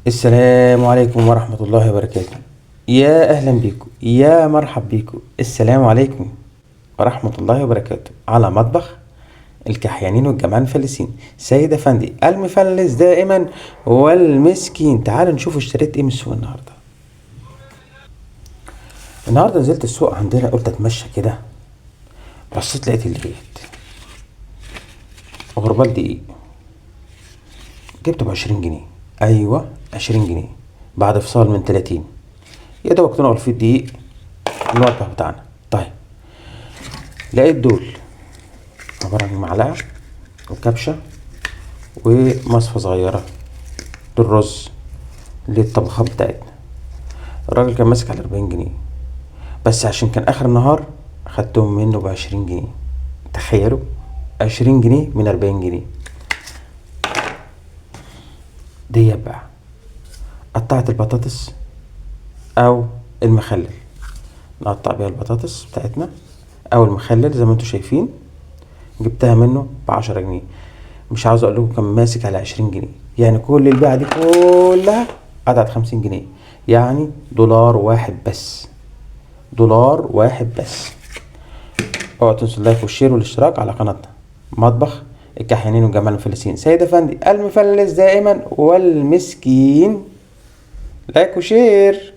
السلام عليكم ورحمة الله وبركاته. يا أهلا بيكم، يا مرحب بيكم. السلام عليكم ورحمة الله وبركاته على مطبخ الكحيانين والجمال الفلسين. سيد أفندي المفلس دائما والمسكين. تعالوا نشوف اشتريت ايه من السوق النهاردة. النهاردة نزلت السوق عندنا، قلت اتمشى كده، بصيت لقيت البيت غربال دقيق جبته ب20 جنيه. أيوة 20 جنيه بعد فصال من 30. يا دوبك تنقل فيه الدقيق المطبخ بتاعنا. طيب لقيت دول عبارة عن معلقة وكبشة ومصفى صغيرة، دول رز للطبخات بتاعتنا. الراجل كان ماسك على 40 جنيه، بس عشان كان آخر النهار خدتهم منه ب20 جنيه. تخيلوا، 20 جنيه من 40 جنيه. دي بقى قطعت البطاطس أو المخلل، نقطع بيها البطاطس بتاعتنا أو المخلل زي ما انتوا شايفين. جبتها منه ب10 جنيه. مش عاوز اقول لكم كان ماسك على 20 جنيه، يعني كل البيعة دي كلها قطعت 50 جنيه، يعني دولار واحد بس. دولار واحد بس. اوعوا تنسوا اللايك والشير والاشتراك على قناتنا مطبخ الكحيانين والجمال الفلسين. سيد افندي المفلس دائما والمسكين. لايك وشير.